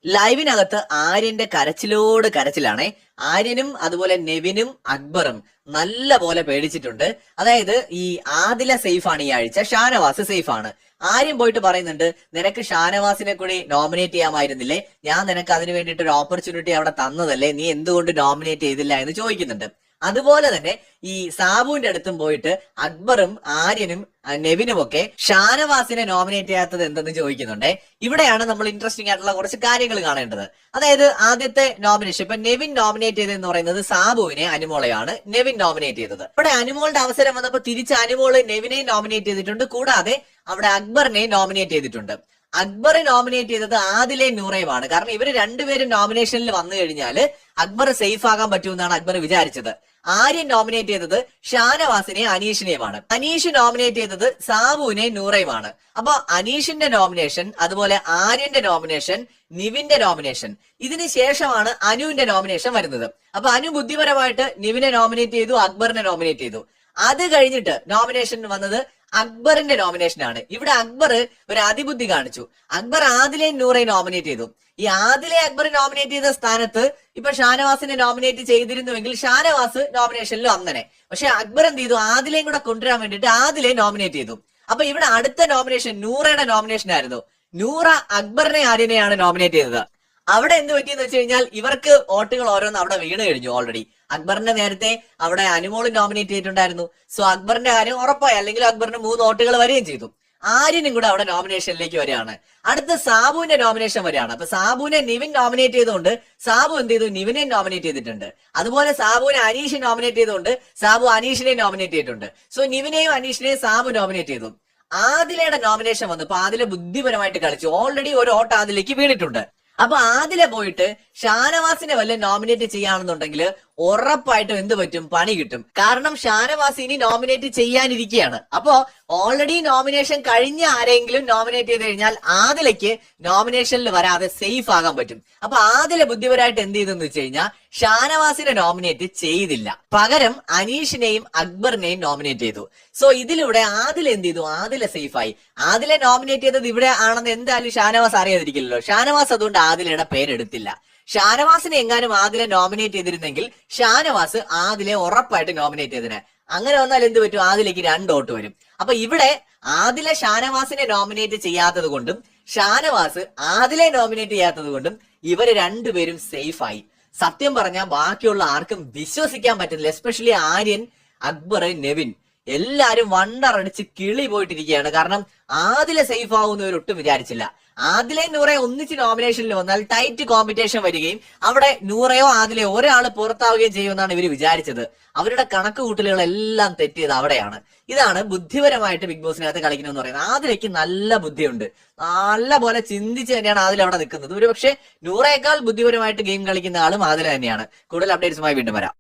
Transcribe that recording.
ലൈവിനകത്ത് ആര്യന്റെ കരച്ചിലോട് കരച്ചിലാണേ. ആര്യനും അതുപോലെ നെവിനും അക്ബറും നല്ല പോലെ പേടിച്ചിട്ടുണ്ട്. അതായത് ഈ ആദില സേഫ് ആണ് ഈ ആഴ്ച, ഷാനവാസ് സേഫ് ആണ്. ആര്യൻ പോയിട്ട് പറയുന്നുണ്ട്, നിനക്ക് ഷാനവാസിനെ കൂടി നോമിനേറ്റ് ചെയ്യാമായിരുന്നില്ലേ, ഞാൻ നിനക്ക് അതിന് വേണ്ടിയിട്ട് ഒരു ഓപ്പർച്യൂണിറ്റി അവിടെ തന്നതല്ലേ, നീ എന്തുകൊണ്ട് നോമിനേറ്റ് ചെയ്തില്ല എന്ന് ചോദിക്കുന്നുണ്ട്. അതുപോലെ തന്നെ ഈ സാബുവിന്റെ അടുത്തും പോയിട്ട് അക്ബറും ആര്യനും നെവിനും ഒക്കെ ഷാനവാസിനെ നോമിനേറ്റ് ചെയ്യാത്തത് എന്തെന്ന് ചോദിക്കുന്നുണ്ടേ. ഇവിടെയാണ് നമ്മൾ ഇൻട്രസ്റ്റിംഗ് ആയിട്ടുള്ള കുറച്ച് കാര്യങ്ങൾ കാണേണ്ടത്. അതായത് ആദ്യത്തെ നോമിനേഷൻ, ഇപ്പൊ നെവിൻ നോമിനേറ്റ് ചെയ്തതെന്ന് പറയുന്നത് സാബുവിനെ അനുമോളെയാണ് നെവിൻ നോമിനേറ്റ് ചെയ്തത്. ഇവിടെ അനുമോളുടെ അവസരം വന്നപ്പോൾ തിരിച്ച് അനുമോള് നെവിനെ നോമിനേറ്റ് ചെയ്തിട്ടുണ്ട്, കൂടാതെ അവിടെ അക്ബറിനെ നോമിനേറ്റ് ചെയ്തിട്ടുണ്ട്. അക്ബറെ നോമിനേറ്റ് ചെയ്തത് ആദിലെ നൂറയുമാണ്. കാരണം ഇവര് രണ്ടുപേരും നോമിനേഷനിൽ വന്നു കഴിഞ്ഞാൽ അക്ബർ സേഫ് ആകാൻ പറ്റുമെന്നാണ് അക്ബർ വിചാരിച്ചത്. ആര്യൻ നോമിനേറ്റ് ചെയ്തത് ഷാനവാസിനെ അനീഷിനെയുമാണ്. അനീഷ് നോമിനേറ്റ് ചെയ്തത് സാബുവിനെ നൂറയുമാണ്. അപ്പൊ അനീഷിന്റെ നോമിനേഷൻ, അതുപോലെ ആര്യന്റെ നോമിനേഷൻ, നിവിന്റെ നോമിനേഷൻ, ഇതിന് ശേഷമാണ് അനുവിന്റെ നോമിനേഷൻ വരുന്നത്. അപ്പൊ അനു ബുദ്ധിപരമായിട്ട് നിവിനെ നോമിനേറ്റ് ചെയ്തു, അക്ബറിനെ നോമിനേറ്റ് ചെയ്തു. അത് കഴിഞ്ഞിട്ട് നോമിനേഷൻ വന്നത് അക്ബറിന്റെ നോമിനേഷൻ ആണ്. ഇവിടെ അക്ബർ ഒരു അതിബുദ്ധി കാണിച്ചു. അക്ബർ ആദിലെ നൂറെ നോമിനേറ്റ് ചെയ്തു. ഈ ആദിലെ അക്ബർ നോമിനേറ്റ് ചെയ്ത സ്ഥാനത്ത് ഇപ്പൊ ഷാനവാസിനെ നോമിനേറ്റ് ചെയ്തിരുന്നുവെങ്കിൽ ഷാനവാസ് നോമിനേഷനിൽ വന്നനെ. പക്ഷെ അക്ബർ എന്ത് ചെയ്തു, ആദിലെയും കൂടെ കൊണ്ടുവരാൻ വേണ്ടിയിട്ട് ആദിലെ നോമിനേറ്റ് ചെയ്തു. അപ്പൊ ഇവിടെ അടുത്ത നോമിനേഷൻ നൂറയുടെ നോമിനേഷൻ ആയിരുന്നു. നൂറ അക്ബറിനെ ആര്യനെയാണ് നോമിനേറ്റ് ചെയ്തത്. അവിടെ എന്ത് പറ്റിയെന്ന് വെച്ച് കഴിഞ്ഞാൽ ഇവർക്ക് വോട്ടുകൾ ഓരോന്ന് അവിടെ വീണ് കഴിഞ്ഞു ഓൾറെഡി. അക്ബറിന്റെ നേരത്തെ അവിടെ അനുമോള് നോമിനേറ്റ് ചെയ്തിട്ടുണ്ടായിരുന്നു. സോ അക്ബറിന്റെ കാര്യം ഉറപ്പായി, അല്ലെങ്കിൽ അക്ബറിന് 3 വോട്ടുകൾ വരികയും ചെയ്തു. ആര്യനും കൂടെ അവിടെ നോമിനേഷനിലേക്ക് വരികയാണ്. അടുത്ത സാബുവിന്റെ നോമിനേഷൻ വരികയാണ്. അപ്പൊ സാബുവിനെ നിവിൻ നോമിനേറ്റ് ചെയ്തുകൊണ്ട് സാബു എന്ത് ചെയ്തു, നിവിനെ നോമിനേറ്റ് ചെയ്തിട്ടുണ്ട്. അതുപോലെ സാബുവിനെ അനീഷ് നോമിനേറ്റ് ചെയ്തുകൊണ്ട് സാബു അനീഷിനെ നോമിനേറ്റ് ചെയ്തിട്ടുണ്ട്. സോ നിവിനെയും അനീഷിനെയും സാബു നോമിനേറ്റ് ചെയ്തു. ആദിലയുടെ നോമിനേഷൻ വന്നു. അപ്പൊ ആദില ബുദ്ധിപരമായിട്ട് കളിച്ചു. ഓൾറെഡി ഒരു വോട്ട് ആദിലേക്ക് വീണിട്ടുണ്ട്. അപ്പൊ ആദിലെ പോയിട്ട് ഷാനവാസിനെ വല്ല നോമിനേറ്റ് ചെയ്യാണെന്നുണ്ടെങ്കിൽ ഉറപ്പായിട്ടും എന്ത് പറ്റും, പണി കിട്ടും. കാരണം ഷാനവാസ് ഇനി നോമിനേറ്റ് ചെയ്യാനിരിക്കുകയാണ്. അപ്പോ ഓൾറെഡി നോമിനേഷൻ കഴിഞ്ഞ ആരെങ്കിലും നോമിനേറ്റ് ചെയ്ത് കഴിഞ്ഞാൽ ആദിലേക്ക് നോമിനേഷനിൽ വരാതെ സേഫ് ആകാൻ പറ്റും. അപ്പൊ ആദിലെ ബുദ്ധിപരമായിട്ട് എന്ത് ചെയ്തെന്ന് വെച്ച് കഴിഞ്ഞാൽ ഷാനവാസിനെ നോമിനേറ്റ് ചെയ്തില്ല, പകരം അനീഷിനെയും അക്ബറിനെയും നോമിനേറ്റ് ചെയ്തു. സോ ഇതിലൂടെ ആദിലെ എന്ത് ചെയ്തു, ആദിലെ സേഫായി. ആദിലെ നോമിനേറ്റ് ചെയ്തത് ഇവിടെ ആണെന്ന് എന്തായാലും ഷാനവാസ് അറിയാതിരിക്കില്ലല്ലോ. ഷാനവാസ് അതുകൊണ്ട് ആദിലയുടെ പേരെടുത്തില്ല. ഷാനവാസിനെ എങ്ങാനും ആദിലെ നോമിനേറ്റ് ചെയ്തിരുന്നെങ്കിൽ ഷാനവാസ് ആദിലെ ഉറപ്പായിട്ട് നോമിനേറ്റ് ചെയ്തതിന്. അങ്ങനെ വന്നാൽ എന്ത് പറ്റും, ആദിലേക്ക് 2 വോട്ട് വരും. അപ്പൊ ഇവിടെ ആദിലെ ഷാനവാസിനെ നോമിനേറ്റ് ചെയ്യാത്തത് കൊണ്ടും ഷാനവാസ് ആദിലെ നോമിനേറ്റ് ചെയ്യാത്തത് കൊണ്ടും ഇവര് രണ്ടുപേരും സേഫായി. സത്യം പറഞ്ഞാൽ ബാക്കിയുള്ള ആർക്കും വിശ്വസിക്കാൻ പറ്റുന്നില്ല. എസ്പെഷ്യലി ആര്യൻ, അക്ബർ, നെവിൻ എല്ലാരും വണ്ടറടിച്ച് കിളി പോയിട്ടിരിക്കുകയാണ്. കാരണം ആദിലെ സേഫ് ആവുന്നവരൊട്ടും വിചാരിച്ചില്ല. ആദിലെ നൂറെ ഒന്നിച്ച് നോമിനേഷനിൽ വന്നാൽ ടൈറ്റ് കോമ്പറ്റീഷൻ വരികയും അവിടെ നൂറയോ ആദിലെയോ ഒരാള് പുറത്താവുകയും ചെയ്യുമെന്നാണ് ഇവർ വിചാരിച്ചത്. അവരുടെ കണക്ക് കൂട്ടലുകളെല്ലാം തെറ്റിയത് അവിടെയാണ്. ഇതാണ് ബുദ്ധിപരമായിട്ട് ബിഗ് ബോസിനകത്ത് കളിക്കണമെന്ന് പറയുന്നത്. ആദിലേക്ക് നല്ല ബുദ്ധിയുണ്ട്, നല്ല പോലെ ചിന്തിച്ച് തന്നെയാണ് ആദിൽ അവിടെ നിൽക്കുന്നത്. ഒരു പക്ഷേ നൂറേക്കാൾ ബുദ്ധിപരമായിട്ട് ഗെയിം കളിക്കുന്ന ആളും ആദില തന്നെയാണ്. കൂടുതൽ അപ്ഡേറ്റ്സുമായി വീണ്ടും വരാം.